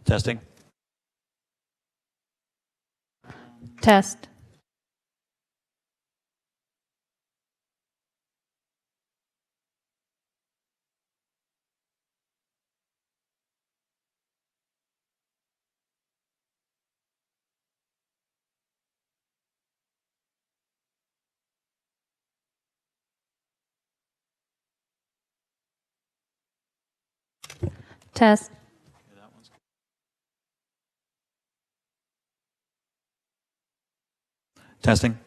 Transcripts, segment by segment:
Testing. Test. Test. Testing.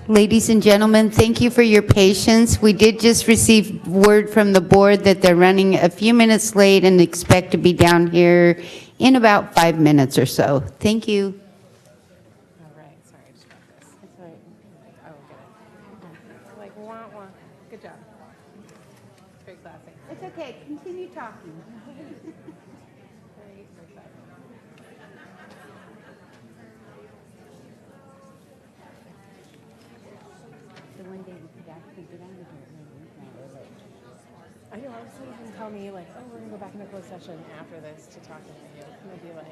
Ladies and gentlemen, thank you for your patience. We did just receive word from the board that they're running a few minutes late and expect to be down here in about 5 minutes or so. Thank you. All right, sorry, I just dropped this. That's all right. I will get it. Like, wah, wah. Good job. It's very classy. It's okay. Continue talking. Very, very classy. So one day we could actually get out of here. I know, I was someone tell me, like, oh, we're going to go back into closed session after this to talk to you. And I'd be like,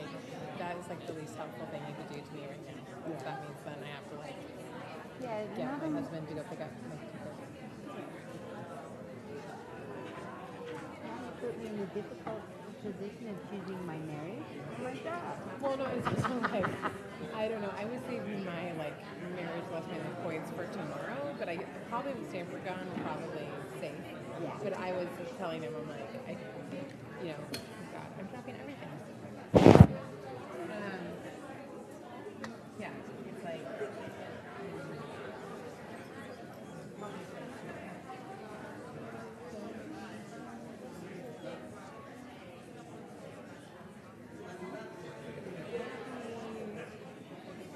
that is, like, the least helpful thing you could do to me right now. Because that means then I have to, like, get my husband to go pick up my kid. Put me in the difficult position of choosing my marriage. Oh my God. Well, no, it's just like, I don't know. I was saving my, like, marriage lesbian points for tomorrow, but I probably with Stanford gone, probably safe. Yeah. But I was telling him, I'm like, God, I'm dropping everything. Yeah, it's like,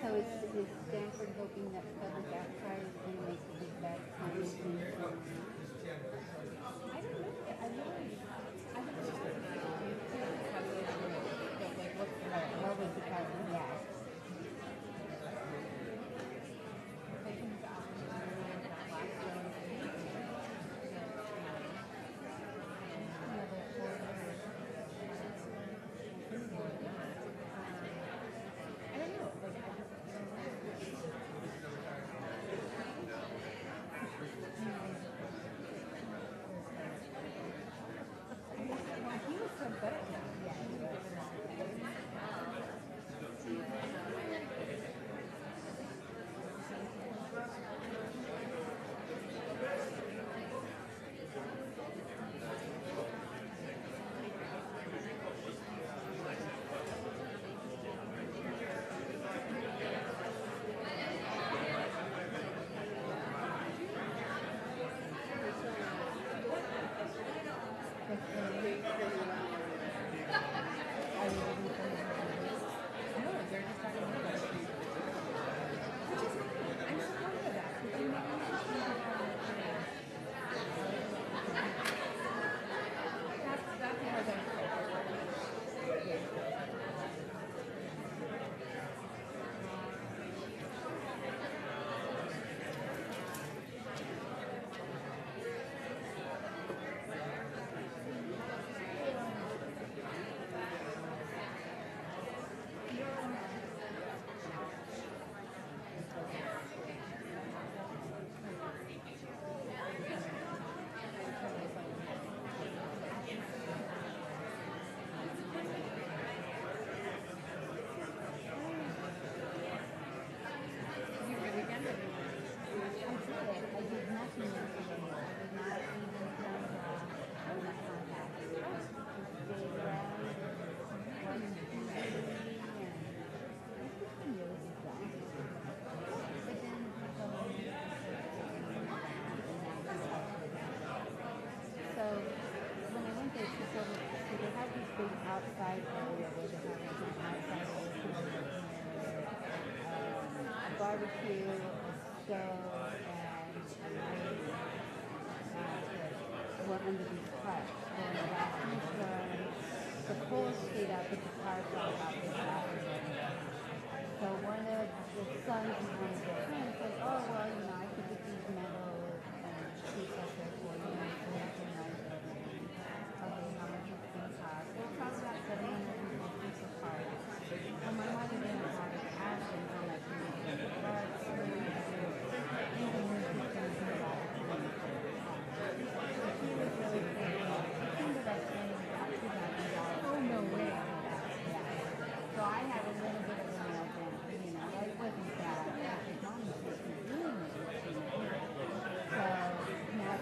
So is Stanford hoping that public outcry is going to make a big bad comment? I don't know. I really, I don't know. How do they do it? But like, what's the What was the problem? Yeah. Outside area where they have like an outside area barbecue, a stove, and we're under these tarps. And last week, the poles stayed up, but the tarps all out this afternoon. So one of the sons who wanted to go home said, oh, well, you know, I could get these metal sheets up there for you. And it's really nice. Okay, how much it's going to cost? Well, probably about $750 a part. And my mother didn't want to ask him how much he was going to charge. So we were just going to do about it. So she was really thinking, she ended up paying about $2,000. oh, no way. Yeah. So I had a little bit of a meltdown, you know, it wasn't bad. I was like, Mom, you should be doing it, you know. So now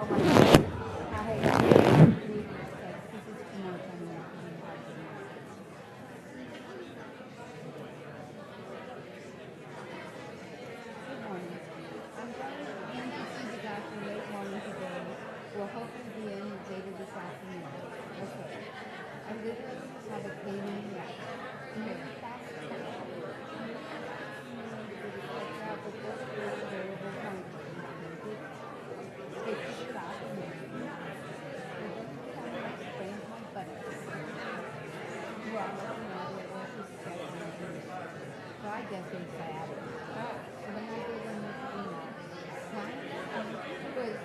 Oh my God. I hate it. This is too much on me. Good morning. I'm going to see the doctor late morning today. We'll hopefully be in later this afternoon. Okay. I literally have a pain in the neck. Can you stop? So I guess it's bad. So then I gave them this email. Client was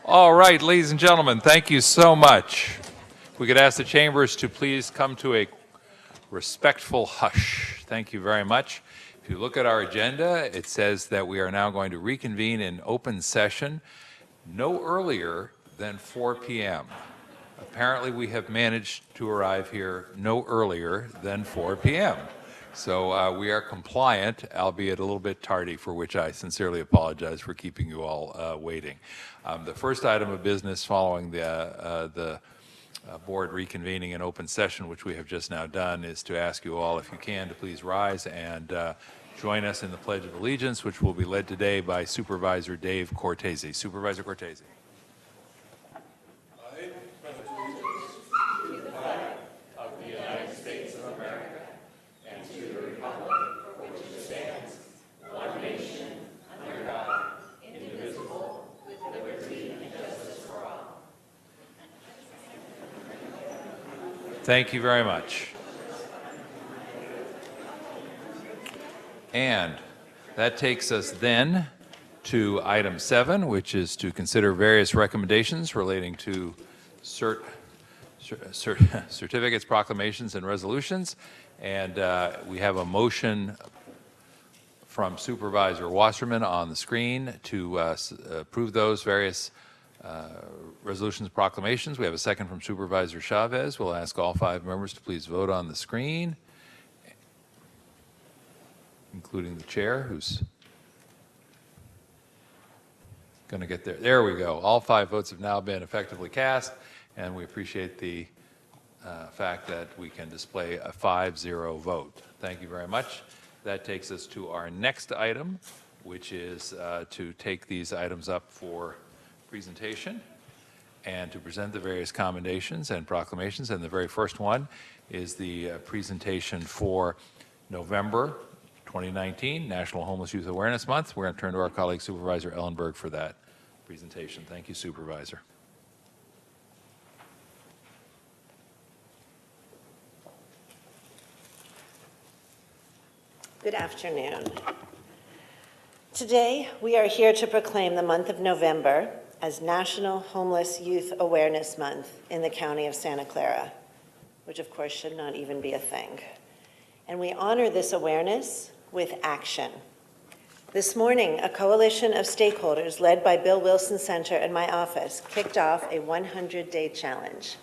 All right, ladies and gentlemen, thank you so much. We could ask the chambers to please come to a respectful hush. Thank you very much. If you look at our agenda, it says that we are now going to reconvene in open session no earlier than 4 p.m. Apparently, we have managed to arrive here no earlier than 4 p.m. So we are compliant, albeit a little bit tardy, for which I sincerely apologize for keeping you all waiting. The first item of business following the board reconvening in open session, which we have just now done, is to ask you all, if you can, to please rise and join us in the Pledge of Allegiance, which will be led today by Supervisor Dave Cortese. Supervisor Cortese. Thank you very much. And that takes us then to item 7, which is to consider various recommendations relating to certificates, proclamations, and resolutions. And we have a motion from Supervisor Wasserman on the screen to approve those various resolutions, proclamations. We have a second from Supervisor Chavez. We'll ask all 5 members to please vote on the screen, including the chair, who's going to get there. There we go. All 5 votes have now been effectively cast, and we appreciate the fact that we can display a 5-0 vote. Thank you very much. That takes us to our next item, which is to take these items up for presentation and to present the various commendations and proclamations. And the very first one is the presentation for November 2019, National Homeless Youth Awareness Month. We're going to turn to our colleague Supervisor Ellenberg for that presentation. Thank you, Supervisor. Good afternoon. Today, we are here to proclaim the month of November as National Homeless Youth Awareness Month in the County of Santa Clara, which of course should not even be a thing. And we honor this awareness with action. This morning, a coalition of stakeholders led by Bill Wilson Center and my office kicked off a 100-day challenge.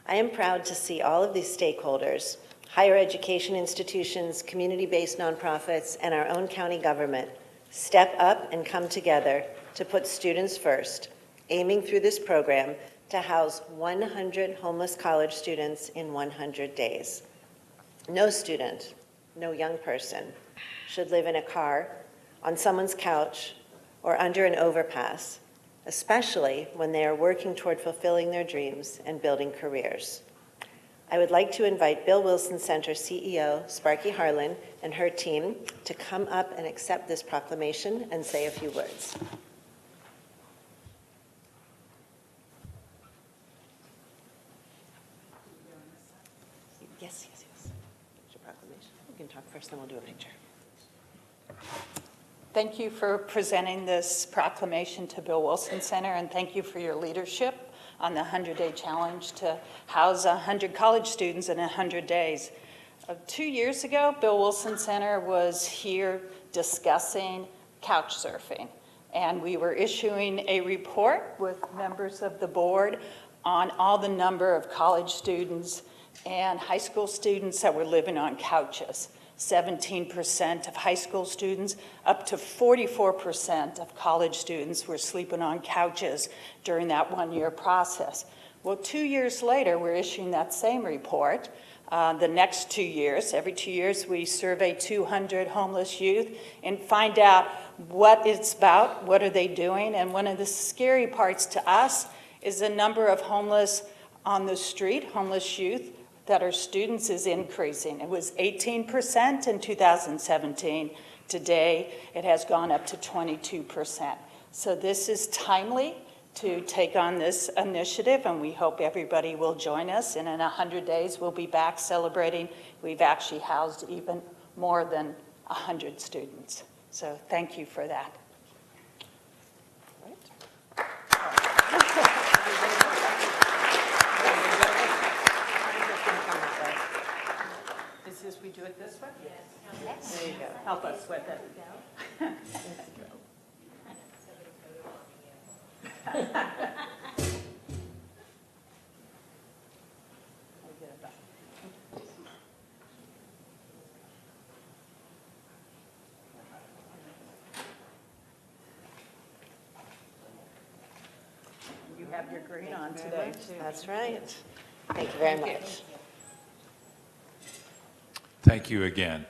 I am proud to see all of these stakeholders, higher education institutions, community-based nonprofits, and our own county government step up and come together to put students first, aiming through this program to house 100 homeless college students in 100 days. No student, no young person should live in a car, on someone's couch, or under an overpass, especially when they are working toward fulfilling their dreams and building careers. I would like to invite Bill Wilson Center CEO, Sparky Harlan, and her team to come up and accept this proclamation and say a few words. Yes. Your proclamation. You can talk first, then we'll do a picture. Thank you for presenting this proclamation to Bill Wilson Center, and thank you for your leadership on the 100-day challenge to house 100 college students in 100 days. 2 years ago, Bill Wilson Center was here discussing couch surfing, and we were issuing a report with members of the board on all the number of college students and high school students that were living on couches. 17% of high school students, up to 44% of college students were sleeping on couches during that 1-year process. Well, 2 years later, we're issuing that same report. The next 2 years, every 2 years, we survey 200 homeless youth and find out what it's about, what are they doing, and one of the scary parts to us is the number of homeless on the street, homeless youth, that are students is increasing. It was 18% in 2017. Today, it has gone up to 22%. So this is timely to take on this initiative, and we hope everybody will join us. And in 100 days, we'll be back celebrating. We've actually housed even more than 100 students. So thank you for that. All right. us with it. You have your green on today, too. That's right. Thank you very much. Thank you again.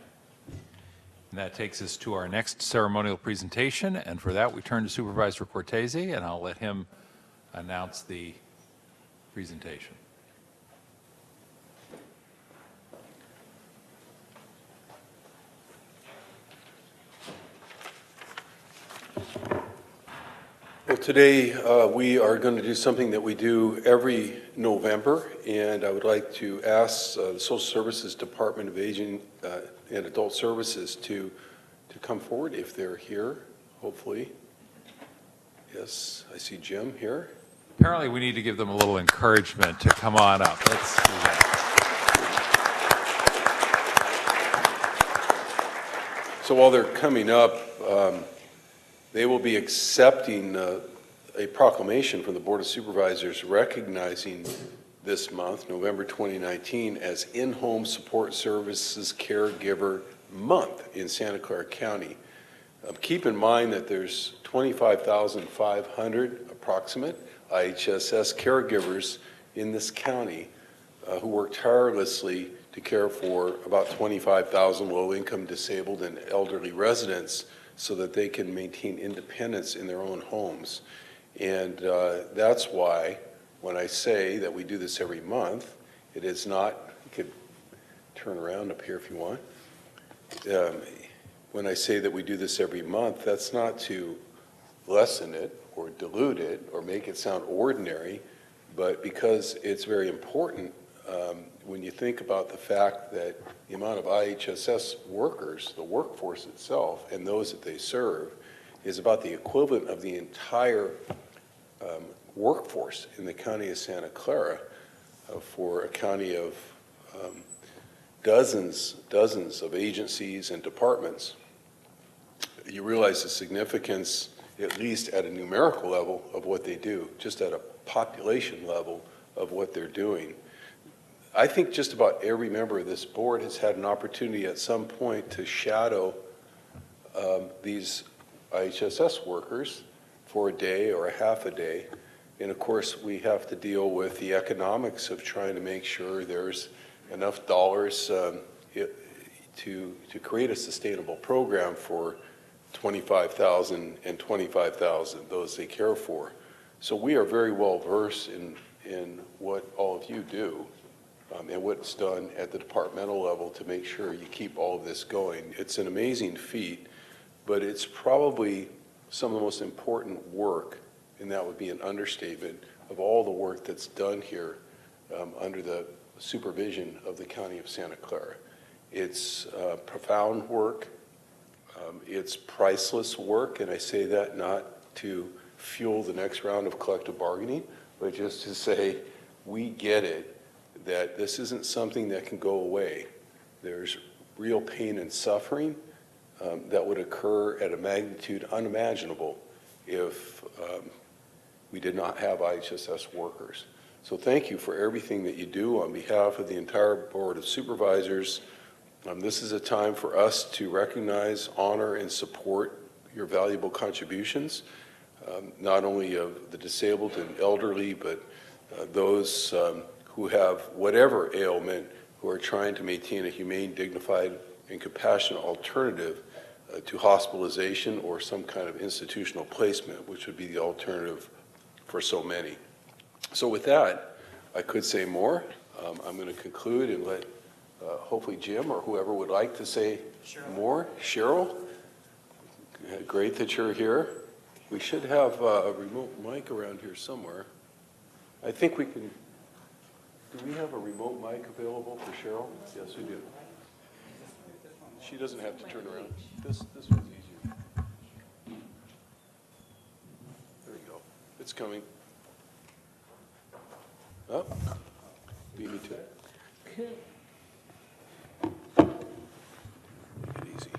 And that takes us to our next ceremonial presentation, and for that we turn to Supervisor Cortese, and I'll let him announce the presentation. Well, today we are going to do something that we do every November, and I would like to ask the Social Services Department of Aging and Adult Services to come forward if they're here, hopefully. Yes, I see Jim here. Apparently we need to give them a little encouragement to come on up. Let's do that. So while they're coming up, they will be accepting a proclamation from the Board of Supervisors recognizing this month, November 2019, as In-Home Support Services Caregiver Month in Santa Clara County. Keep in mind that there's 25,500 approximate IHSS caregivers in this county who work tirelessly to care for about 25,000 low-income disabled and elderly residents so that they can maintain independence in their own homes. And that's why when I say that we do this every month, it is not, you could turn around up here if you want. When I say that we do this every month, that's not to lessen it or dilute it or make it sound ordinary, but because it's very important when you think about the fact that the amount of IHSS workers, the workforce itself, and those that they serve, is about the equivalent of the entire workforce in the county of Santa Clara for a county of dozens of agencies and departments. You realize the significance, at least at a numerical level, of what they do, just at a population level of what they're doing. I think just about every member of this board has had an opportunity at some point to shadow these IHSS workers for a day or a half a day. And of course, we have to deal with the economics of trying to make sure there's enough dollars to create a sustainable program for 25,000 and 25,000, those they care for. So we are very well versed in what all of you do. And what's done at the departmental level to make sure you keep all of this going. It's an amazing feat, but it's probably some of the most important work, and that would be an understatement, of all the work that's done here under the supervision of the County of Santa Clara. It's profound work, it's priceless work, and I say that not to fuel the next round of collective bargaining, but just to say we get it, that this isn't something that can go away. There's real pain and suffering that would occur at a magnitude unimaginable if we did not have IHSS workers. So thank you for everything that you do on behalf of the entire Board of Supervisors. This is a time for us to recognize, honor, and support your valuable contributions, not only of the disabled and elderly, but those who have whatever ailment, who are trying to maintain a humane, dignified, and compassionate alternative to hospitalization or some kind of institutional placement, which would be the alternative for so many. So with that, I could say more. I'm going to conclude and let hopefully Jim or whoever would like to say more. Cheryl, great that you're here. We should have a remote mic around here somewhere. I think we can. Do we have a remote mic available for Cheryl? Yes, we do. She doesn't have to turn around. This one's easier. There we go. It's coming. Oh, beat me to it. Take it easy.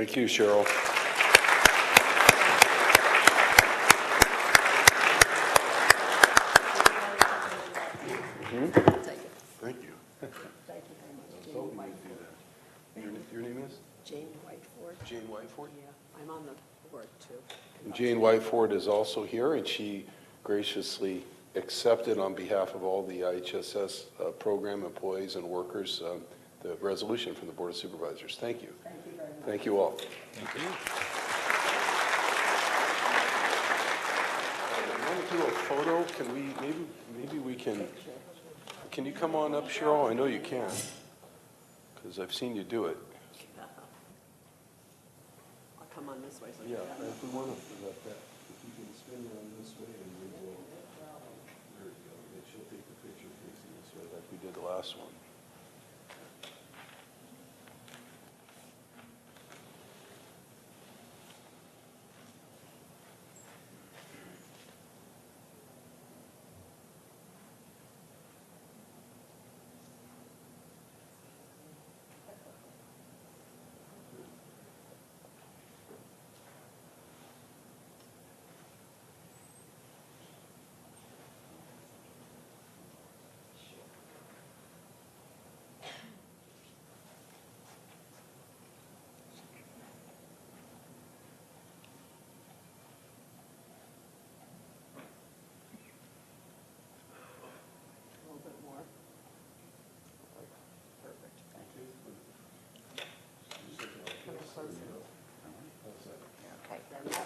Thank you, Cheryl. Thank you. Thank you very much, Jane Hoping you'd Whiteford. do that. Your name is? Jane Whiteford. Jane Whiteford? Yeah, I'm on the board too. And Jane Whiteford is also here, and she graciously accepted on behalf of all the IHSS program employees and workers the resolution from the Board of Supervisors. Thank you. Thank you very much. Thank you all. Thank you. I want to do a photo. Can we, maybe we can you come on up, Cheryl? I know you can, because I've seen you do it. I'll come on this way. So Yeah, if we want to, if you can spin around this way and we will, there we go. And she'll take the picture facing this way like we did the last one. a little bit more. Perfect. Thank you. Come closer. Okay, there we go.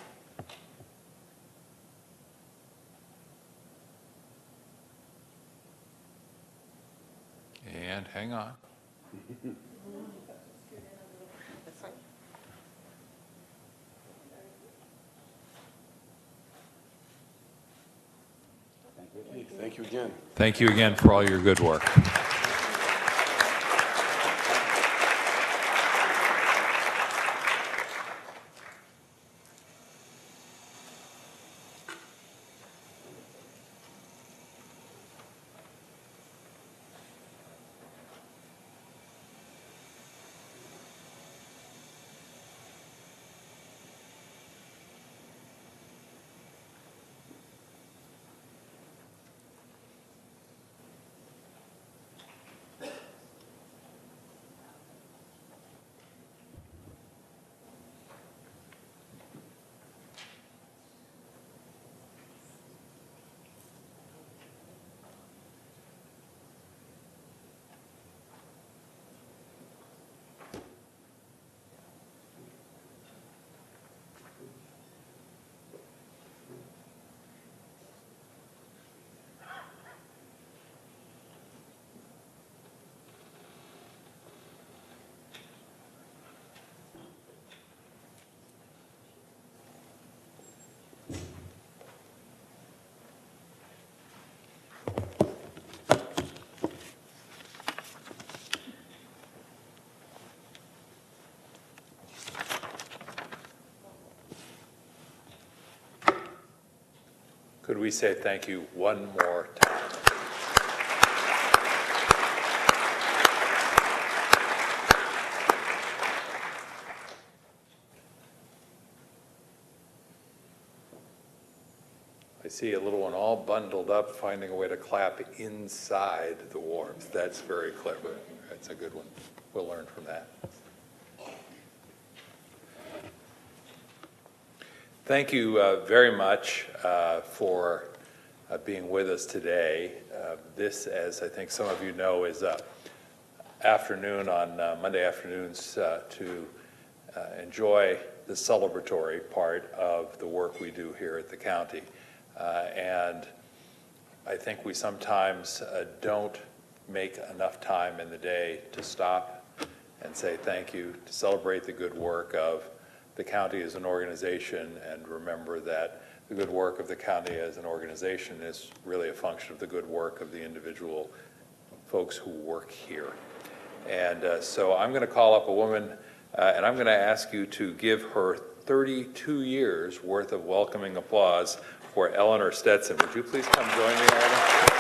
And hang on. This way. Thank you again. Thank you again for all your good work. Could we say thank you one more time? I see a little one all bundled up, finding a way to clap inside the warmth. That's very clever. That's a good one. We'll learn from that. Thank you very much for being with us today. This, as I think some of you know, is afternoon on Monday afternoons to enjoy the celebratory part of the work we do here at the county. And I think we sometimes don't make enough time in the day to stop and say thank you, to celebrate the good work of the county as an organization, and remember that the good work of the county as an organization is really a function of the good work of the individual folks who work here. And so I'm going to call up a woman, and I'm going to ask you to give her 32 years worth of welcoming applause for Eleanor Stetson. Would you please come join me, Eleanor?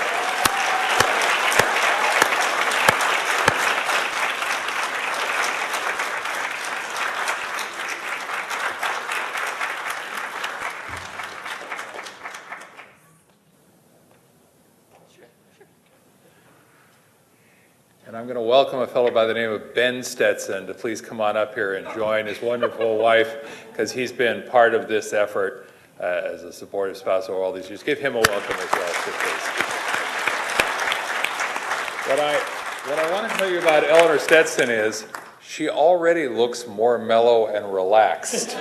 And I'm going to welcome a fellow by the name of Ben Stetson to please come on up here and join his wonderful wife, because he's been part of this effort as a supportive spouse over all these years. Give him a welcome as well, too, please. What I want to tell you about Eleanor Stetson is she already looks more mellow and relaxed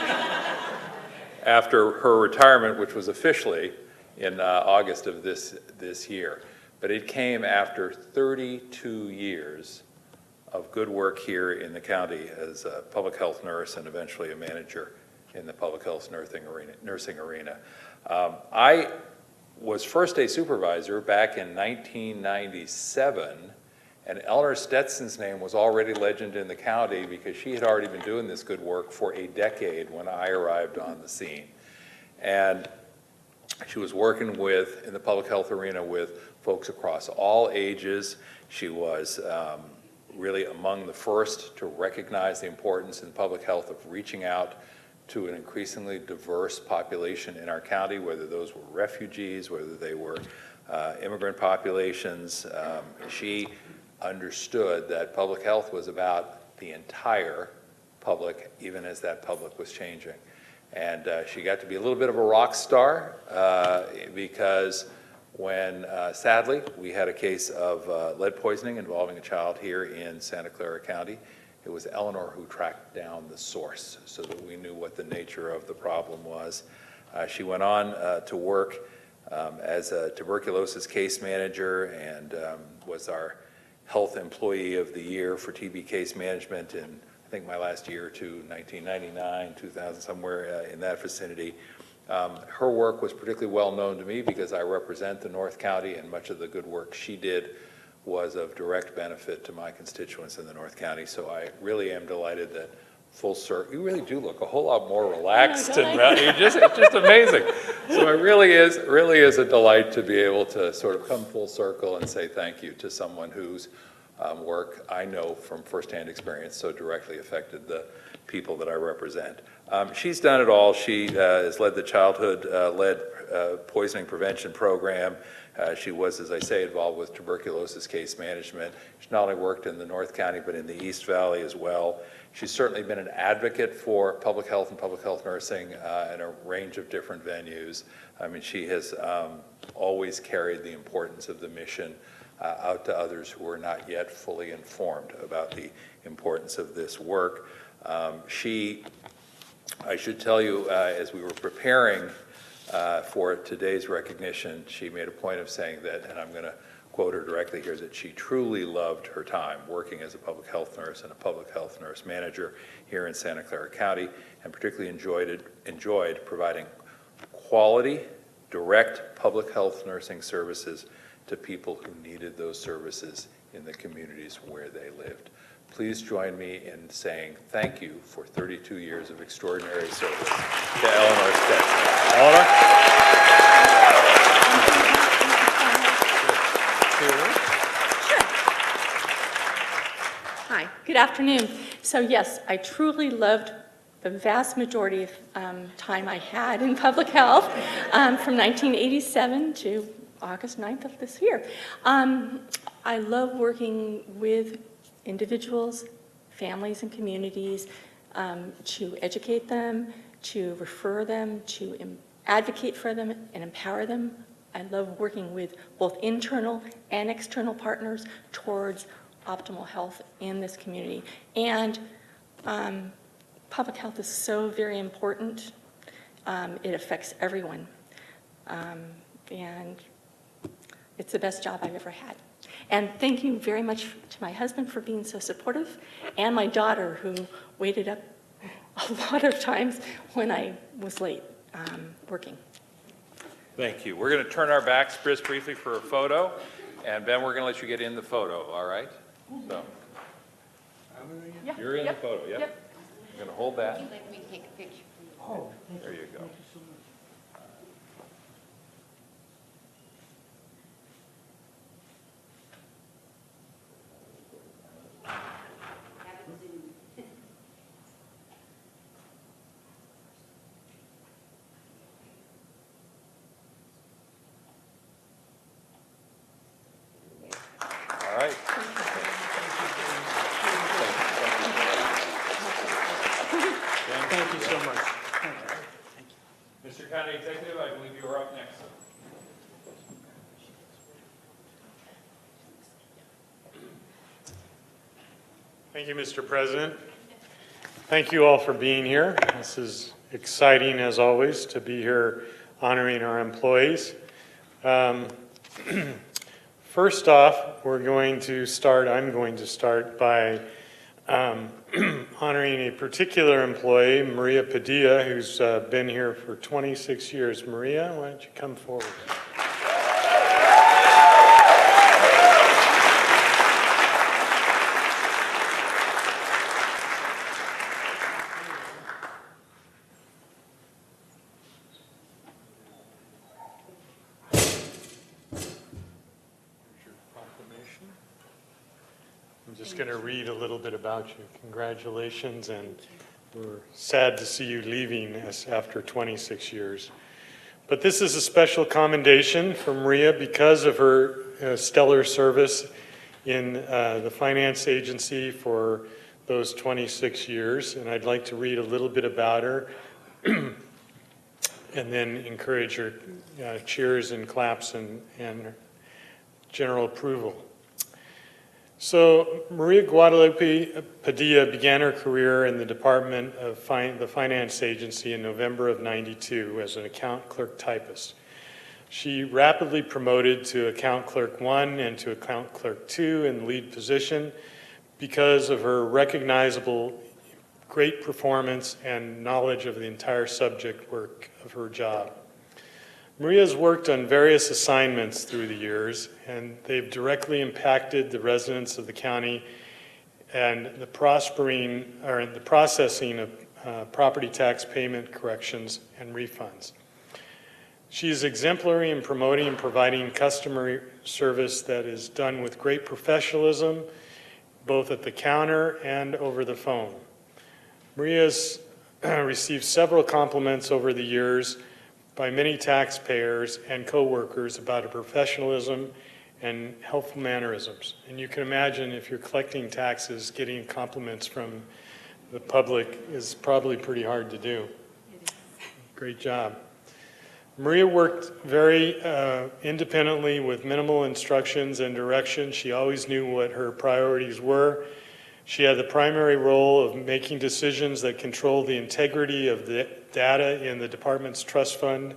after her retirement, which was officially in August of this year. But it came after 32 years of good work here in the county as a public health nurse and eventually a manager in the public health nursing arena. I was first a supervisor back in 1997, and Eleanor Stetson's name was already legend in the county because she had already been doing this good work for a decade when I arrived on the scene. And she was working in the public health arena with folks across all ages. She was really among the first to recognize the importance in public health of reaching out to an increasingly diverse population in our county, whether those were refugees, whether they were immigrant populations. She understood that public health was about the entire public, even as that public was changing. And she got to be a little bit of a rock star because when, sadly, we had a case of lead poisoning involving a child here in Santa Clara County, it was Eleanor who tracked down the source so that we knew what the nature of the problem was. She went on to work as a tuberculosis case manager and was our Health Employee of the Year for TB case management in, I think, my last year or two, 1999, 2000, somewhere in that vicinity. Her work was particularly well known to me because I represent the North County, and much of the good work she did was of direct benefit to my constituents in the North County. So I really am delighted that full circle, you really do look a whole lot more relaxed and it's just amazing. So it really is a delight to be able to sort of come full circle and say thank you to someone whose work I know from firsthand experience so directly affected the people that I represent. She's done it all. She has led the childhood lead poisoning prevention program. She was, as I say, involved with tuberculosis case management. She's not only worked in the North County, but in the East Valley as well. She's certainly been an advocate for public health and public health nursing in a range of different venues. I mean, she has always carried the importance of the mission out to others who are not yet fully informed about the importance of this work. I should tell you, as we were preparing for today's recognition, she made a point of saying that, and I'm going to quote her directly here, that she truly loved her time working as a public health nurse and a public health nurse manager here in Santa Clara County, and particularly enjoyed providing quality, direct public health nursing services to people who needed those services in the communities where they lived. Please join me in saying thank you for 32 years of extraordinary service to Eleanor Stetson. Eleanor? Hi, good afternoon. So yes, I truly loved the vast majority of time I had in public health from 1987 to August 9th of this year. I love working with individuals, families, and communities to educate them, to refer them, to advocate for them and empower them. I love working with both internal and external partners towards optimal health in this community. And public health is so very important. It affects everyone. And it's the best job I've ever had. And thank you very much to my husband for being so supportive, and my daughter, who waited up a lot of times when I was late working. Thank you. We're going to turn our backs just briefly for a photo, and Ben, we're going to let you get in the photo, all right? So, Yeah, you're in the photo, yep. I'm going to hold that. Would you like me to take a picture? Oh, There you go. All right. Thank you, Mr. President. Thank you all for being here. This is exciting, as always, to be here honoring our employees. First off, I'm going to start by honoring a particular employee, Maria Padilla, who's been here for 26 years. Maria, why don't you come forward? I'm just going to read a little bit about you. Congratulations, and we're sad to see you leaving us after 26 years. But this is a special commendation for Maria because of her stellar service in the finance agency for those 26 years. And I'd like to read a little bit about her and then encourage her cheers and claps and general approval. So Maria Guadalupe Padilla began her career in the Department of the Finance Agency in November of '92 as an account clerk typist. She rapidly promoted to account clerk 1 and to account clerk 2 in the lead position because of her recognizable great performance and knowledge of the entire subject work of her job. Maria's worked on various assignments through the years, and they've directly impacted the residents of the county and the processing of property tax payment corrections and refunds. She is exemplary in promoting and providing customer service that is done with great professionalism, both at the counter and over the phone. Maria's received several compliments over the years by many taxpayers and co-workers about her professionalism and helpful mannerisms. And you can imagine if you're collecting taxes, getting compliments from the public is probably pretty hard to do. Great job. Maria worked very independently with minimal instructions and direction. She always knew what her priorities were. She had the primary role of making decisions that controlled the integrity of the data in the department's trust fund.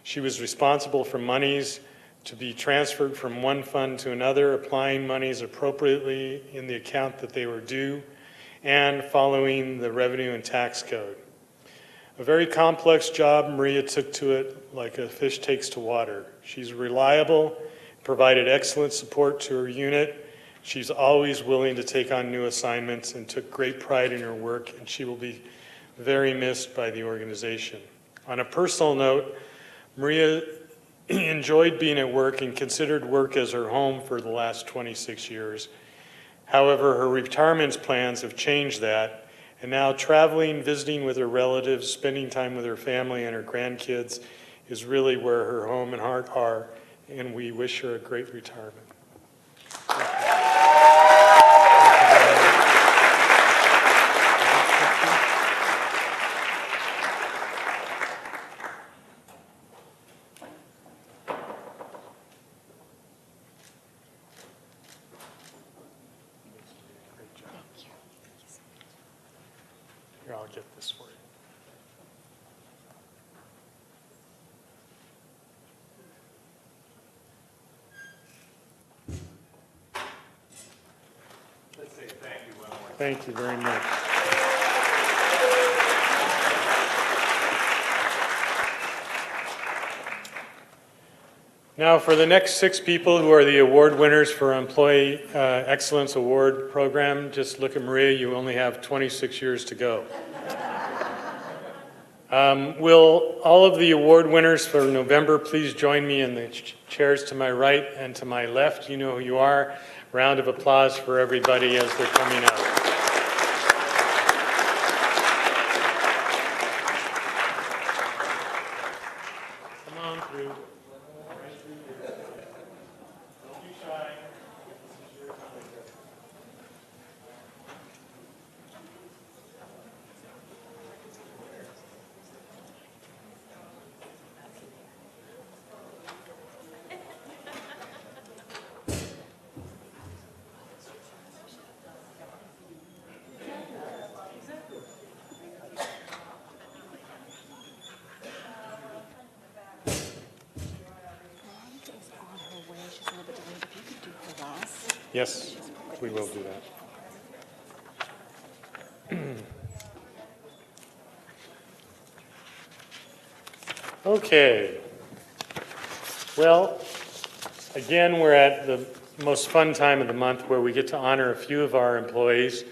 She was responsible for monies to be transferred from one fund to another, applying monies appropriately in the account that they were due, and following the revenue and tax code. A very complex job. Maria took to it like a fish takes to water. She's reliable, provided excellent support to her unit. She's always willing to take on new assignments and took great pride in her work, and she will be very missed by the organization. On a personal note, Maria enjoyed being at work and considered work as her home for the last 26 years. However, her retirement plans have changed that, and now traveling, visiting with her relatives, spending time with her family and her grandkids is really where her home and heart are, and we wish her a great retirement. Here, I'll get this for you. Let's say thank you one more time. Thank you very much. Now, for the next 6 people who are the award winners for Employee Excellence Award Program, just look at Maria, you only have 26 years to go. Will all of the award winners for November please join me in the chairs to my right and to my left? You know who you are. Round of applause for everybody as they're coming out. Come on through. Don't be shy. This is your time. Yes, we will do that. Okay. Well, again, we're at the most fun time of the month where we get to honor a few of our employees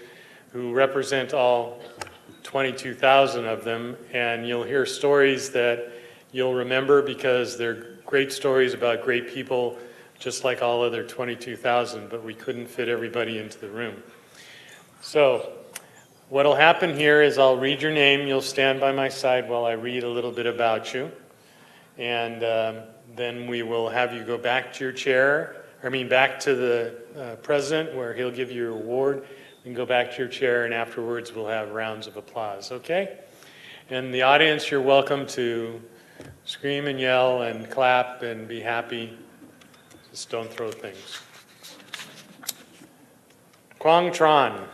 who represent all 22,000 of them, and you'll hear stories that you'll remember because they're great stories about great people, just like all other 22,000, but we couldn't fit everybody into the room. So what'll happen here is I'll read your name, you'll stand by my side while I read a little bit about you, and then we will have you go back to your chair, back to the president where he'll give you your award, and go back to your chair, and afterwards we'll have rounds of applause, okay? And the audience, you're welcome to scream and yell and clap and be happy. Just don't throw things. Quang Tran.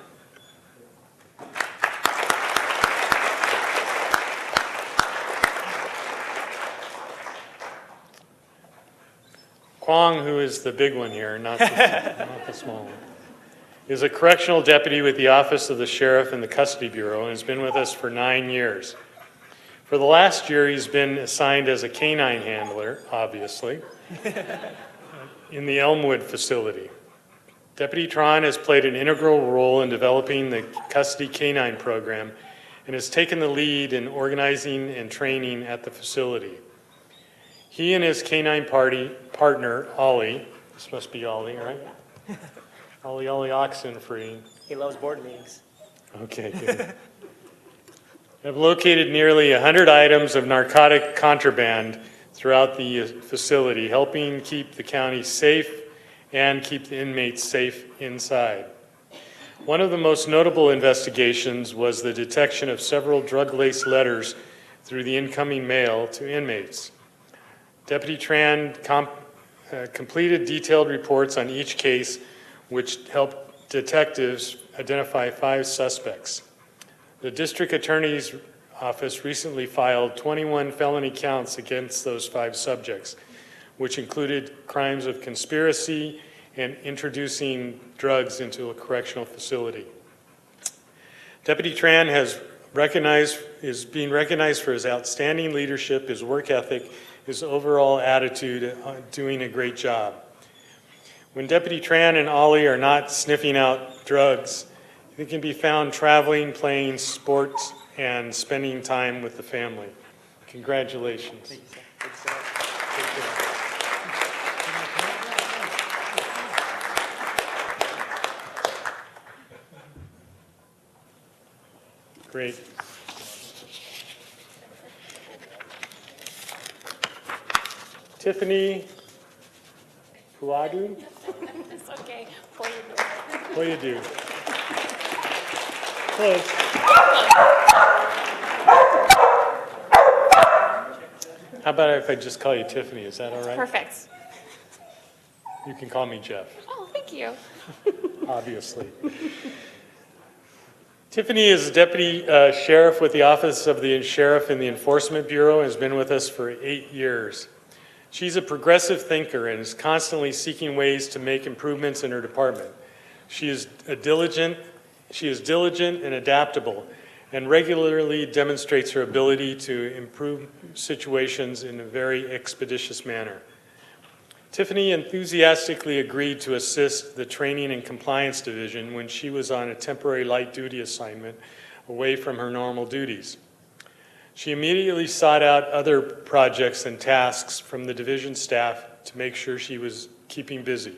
Quang, who is the big one here, not the small one, is a correctional deputy with the Office of the Sheriff and the Custody Bureau and has been with us for 9 years. For the last year, he's been assigned as a canine handler, obviously, in the Elmwood facility. Deputy Tran has played an integral role in developing the custody canine program and has taken the lead in organizing and training at the facility. He and his canine partner, Ollie, this must be Ollie, right? Ollie Oxenfree. He loves board meetings. Okay, good. Have located nearly 100 items of narcotic contraband throughout the facility, helping keep the county safe and keep the inmates safe inside. One of the most notable investigations was the detection of several drug-laced letters through the incoming mail to inmates. Deputy Tran completed detailed reports on each case, which helped detectives identify 5 suspects. The district attorney's office recently filed 21 felony counts against those 5 subjects, which included crimes of conspiracy and introducing drugs into a correctional facility. Deputy Tran is being recognized for his outstanding leadership, his work ethic, his overall attitude on doing a great job. When Deputy Tran and Ollie are not sniffing out drugs, they can be found traveling, playing sports, and spending time with the family. Congratulations. Thank you, sir. Great. Tiffany Puadu? It's okay. What do you do? Close. How about if I just call you Tiffany? Is that all right? Perfect. You can call me Jeff, Oh, thank you. obviously. Tiffany is a deputy sheriff with the Office of the Sheriff in the Enforcement Bureau and has been with us for 8 years. She's a progressive thinker and is constantly seeking ways to make improvements in her department. She is diligent and adaptable, and regularly demonstrates her ability to improve situations in a very expeditious manner. Tiffany enthusiastically agreed to assist the Training and Compliance Division when she was on a temporary light duty assignment away from her normal duties. She immediately sought out other projects and tasks from the division staff to make sure she was keeping busy.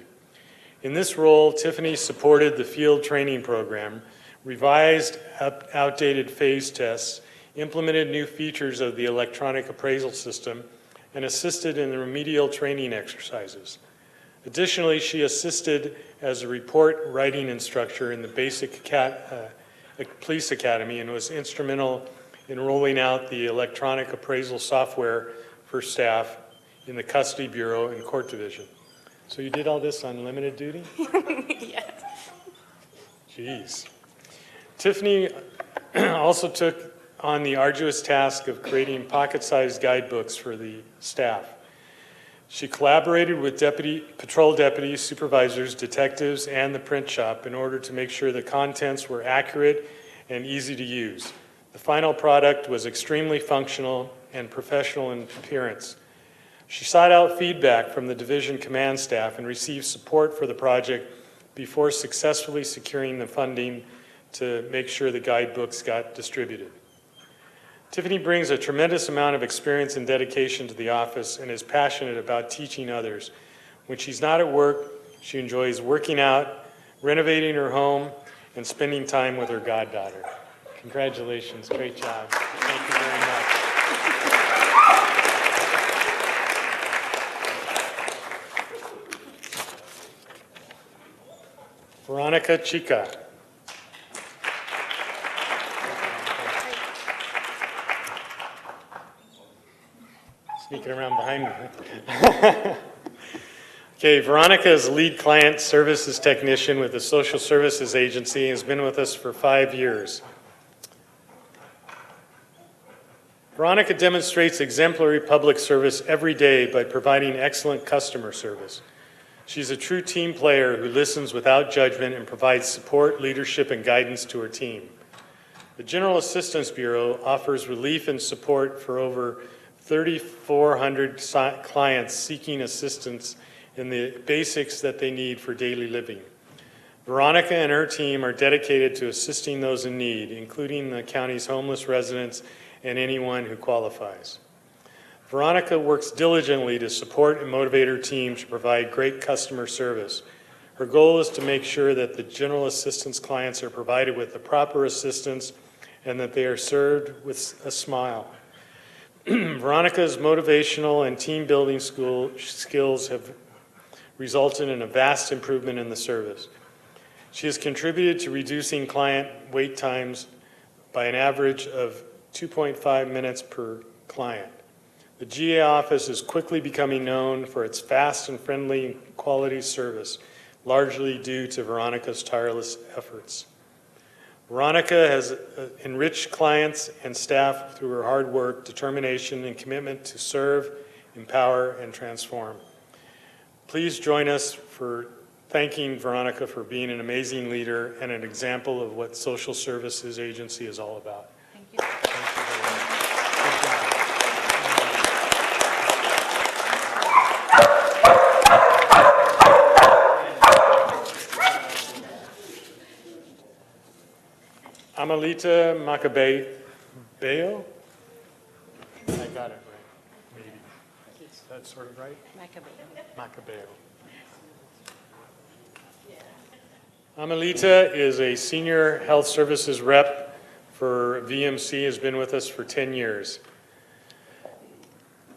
In this role, Tiffany supported the field training program, revised outdated phase tests, implemented new features of the electronic appraisal system, and assisted in the remedial training exercises. Additionally, she assisted as a report writing instructor in the basic police academy and was instrumental in rolling out the electronic appraisal software for staff in the Custody Bureau and Court Division. So you did all this on limited duty? Yes. Jeez. Tiffany also took on the arduous task of creating pocket-sized guidebooks for the staff. She collaborated with patrol deputies, supervisors, detectives, and the print shop in order to make sure the contents were accurate and easy to use. The final product was extremely functional and professional in appearance. She sought out feedback from the division command staff and received support for the project before successfully securing the funding to make sure the guidebooks got distributed. Tiffany brings a tremendous amount of experience and dedication to the office and is passionate about teaching others. When she's not at work, she enjoys working out, renovating her home, and spending time with her goddaughter. Congratulations, great job. Thank you very much. Veronica Chica. Sneaking around behind me. Okay, Veronica is lead client services technician with the Social Services Agency and has been with us for 5 years. Veronica demonstrates exemplary public service every day by providing excellent customer service. She's a true team player who listens without judgment and provides support, leadership, and guidance to her team. The General Assistance Bureau offers relief and support for over 3,400 clients seeking assistance in the basics that they need for daily living. Veronica and her team are dedicated to assisting those in need, including the county's homeless residents and anyone who qualifies. Veronica works diligently to support and motivate her team to provide great customer service. Her goal is to make sure that the general assistance clients are provided with the proper assistance and that they are served with a smile. Veronica's motivational and team building skills have resulted in a vast improvement in the service. She has contributed to reducing client wait times by an average of 2.5 minutes per client. The GA office is quickly becoming known for its fast and friendly quality service, largely due to Veronica's tireless efforts. Veronica has enriched clients and staff through her hard work, determination, and commitment to serve, empower, and transform. Please join us for thanking Veronica for being an amazing leader and an example of what Social Services Agency is all about. Thank you. Thank you very much. Good job. Amelita Macabeo? I got it right, maybe. Is that sort of right? Macabeo. Amelita is a senior health services rep for VMC, has been with us for 10 years.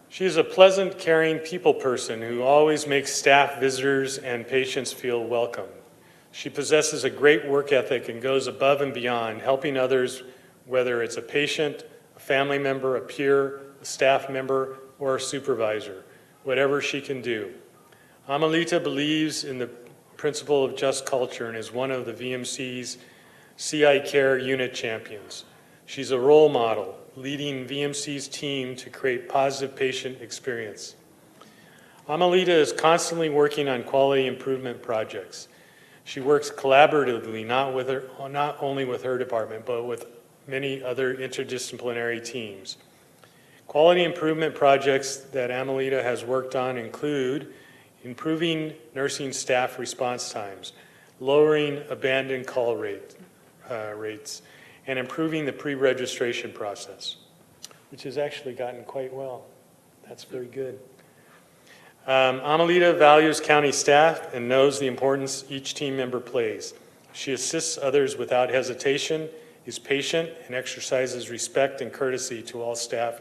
She is a pleasant, caring people person who always makes staff, visitors, and patients feel welcome. She possesses a great work ethic and goes above and beyond, helping others, whether it's a patient, a family member, a peer, a staff member, or a supervisor, whatever she can do. Amelita believes in the principle of just culture and is one of the VMC's CI Care unit champions. She's a role model, leading VMC's team to create positive patient experience. Amelita is constantly working on quality improvement projects. She works collaboratively, not only with her department, but with many other interdisciplinary teams. Quality improvement projects that Amelita has worked on include improving nursing staff response times, lowering abandoned call rates, and improving the pre-registration process, which has actually gotten quite well. That's very good. Amelita values county staff and knows the importance each team member plays. She assists others without hesitation, is patient, and exercises respect and courtesy to all staff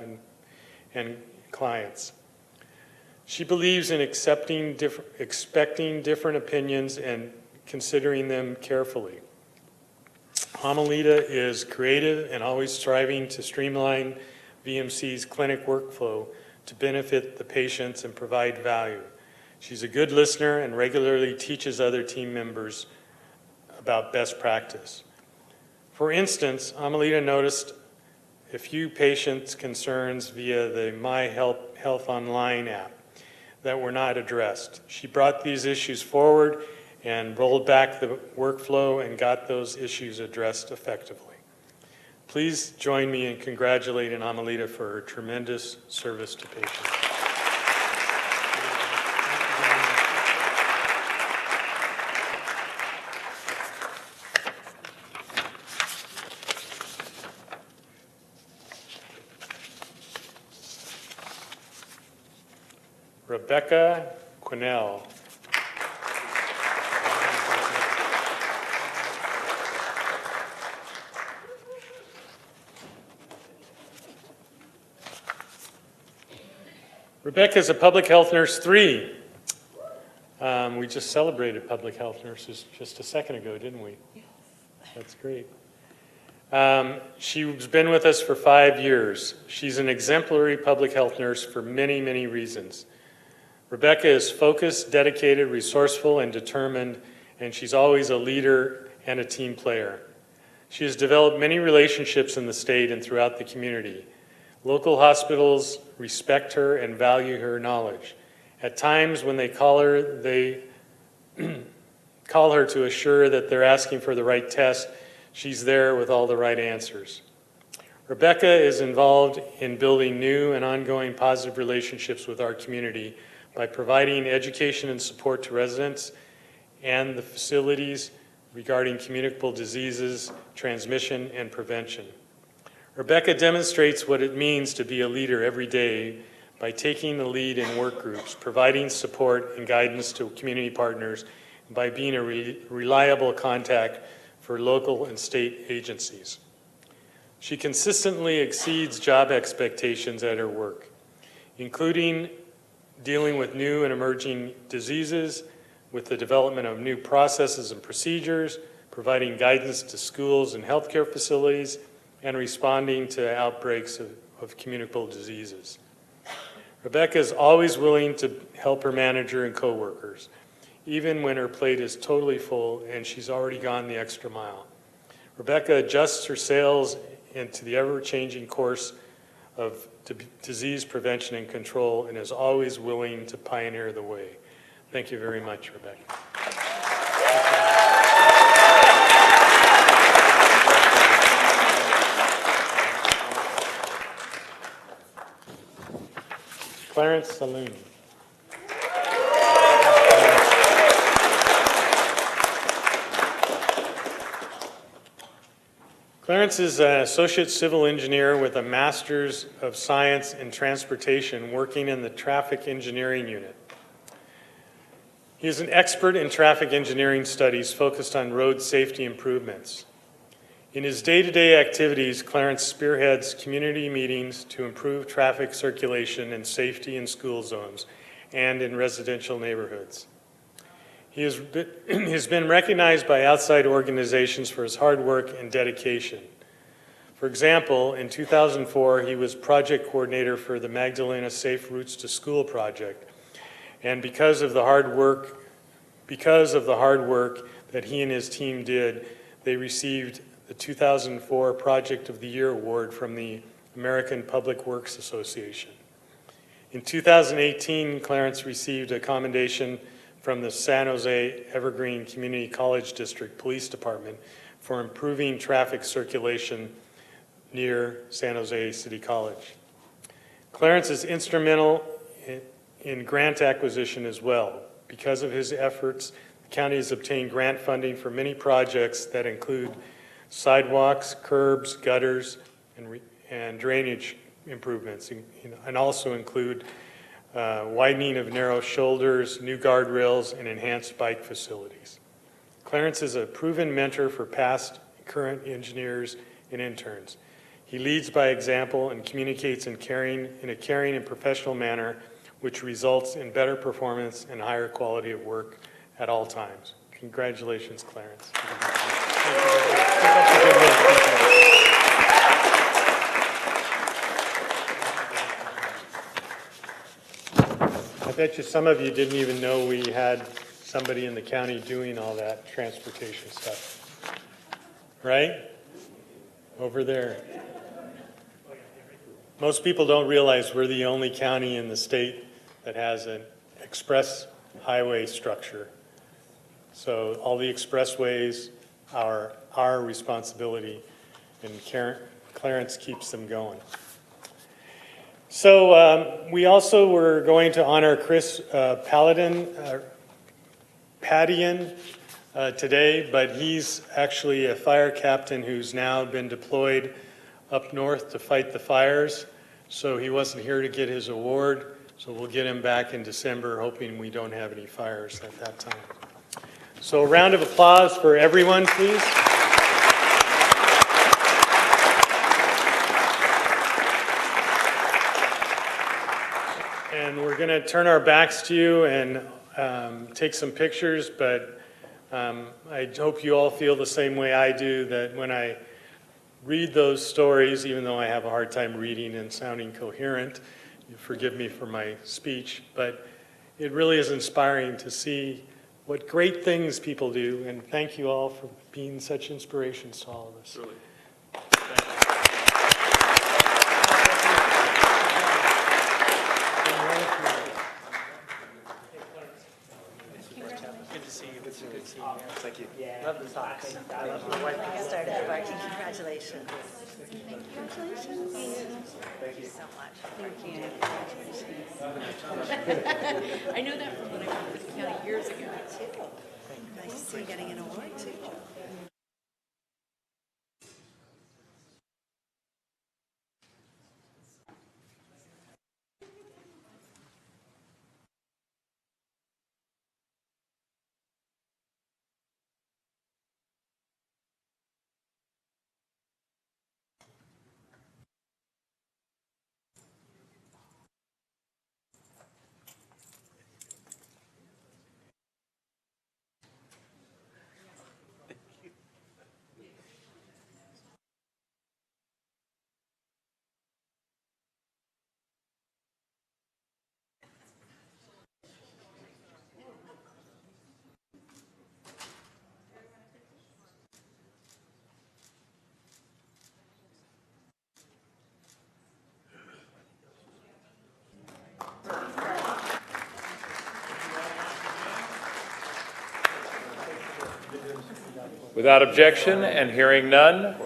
and clients. She believes in expecting different opinions and considering them carefully. Amelita is creative and always striving to streamline VMC's clinic workflow to benefit the patients and provide value. She's a good listener and regularly teaches other team members about best practice. For instance, Amelita noticed a few patients' concerns via the My Health Online app. that were not addressed. She brought these issues forward and rolled back the workflow and got those issues addressed effectively. Please join me in congratulating Amelita for her tremendous service to patients. Rebecca Quinnell. Rebecca is a public health nurse 3. We just celebrated public health nurses just a second ago, didn't we? Yes. That's great. She's been with us for 5 years. She's an exemplary public health nurse for many, many reasons. Rebecca is focused, dedicated, resourceful, and determined, and she's always a leader and a team player. She has developed many relationships in the state and throughout the community. Local hospitals respect her and value her knowledge. At times when they call her, they call her to assure that they're asking for the right test. She's there with all the right answers. Rebecca is involved in building new and ongoing positive relationships with our community by providing education and support to residents and the facilities regarding communicable diseases, transmission, and prevention. Rebecca demonstrates what it means to be a leader every day by taking the lead in work groups, providing support and guidance to community partners, and by being a reliable contact for local and state agencies. She consistently exceeds job expectations at her work, including dealing with new and emerging diseases, with the development of new processes and procedures, providing guidance to schools and healthcare facilities, and responding to outbreaks of communicable diseases. Rebecca is always willing to help her manager and coworkers, even when her plate is totally full and she's already gone the extra mile. Rebecca adjusts her sails into the ever-changing course of disease prevention and control and is always willing to pioneer the way. Thank you very much, Rebecca. Clarence Saloon. Clarence is an associate civil engineer with a master's of science in transportation working in the traffic engineering unit. He is an expert in traffic engineering studies focused on road safety improvements. In his day-to-day activities, Clarence spearheads community meetings to improve traffic circulation and safety in school zones and in residential neighborhoods. He has been recognized by outside organizations for his hard work and dedication. For example, in 2004, he was project coordinator for the Magdalena Safe Routes to School project. And because of the hard work that he and his team did, they received the 2004 Project of the Year Award from the American Public Works Association. In 2018, Clarence received a commendation from the San Jose Evergreen Community College District Police Department for improving traffic circulation near San Jose City College. Clarence is instrumental in grant acquisition as well. Because of his efforts, the county has obtained grant funding for many projects that include sidewalks, curbs, gutters, and drainage improvements, and also include widening of narrow shoulders, new guardrails, and enhanced bike facilities. Clarence is a proven mentor for past and current engineers and interns. He leads by example and communicates in a caring and professional manner, which results in better performance and higher quality of work at all times. Congratulations, Clarence. I bet you some of you didn't even know we had somebody in the county doing all that transportation stuff. Right? Over there. Most people don't realize we're the only county in the state that has a express highway structure. So all the expressways are our responsibility, and Clarence keeps them going. So we also were going to honor Chris Padian today, but he's actually a fire captain who's now been deployed up north to fight the fires. So he wasn't here to get his award. So we'll get him back in December, hoping we don't have any fires at that time. So a round of applause for everyone, please. And we're going to turn our backs to you and take some pictures, but I hope you all feel the same way I do, that when I read those stories, even though I have a hard time reading and sounding coherent, forgive me for my speech, but it really is inspiring to see what great things people do, and thank you all for being such inspirations to all of us. Really. Good to see you. Good to see you. Thank you. Love the socks. I love the white. Started barking. Congratulations. Congratulations. Thank you so much. Thank you. Congratulations. I know that from when I worked with the county years ago. Too. Nice to see you getting an award too. Without objection and hearing none,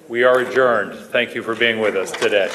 we are adjourned. Thank you for being with us today.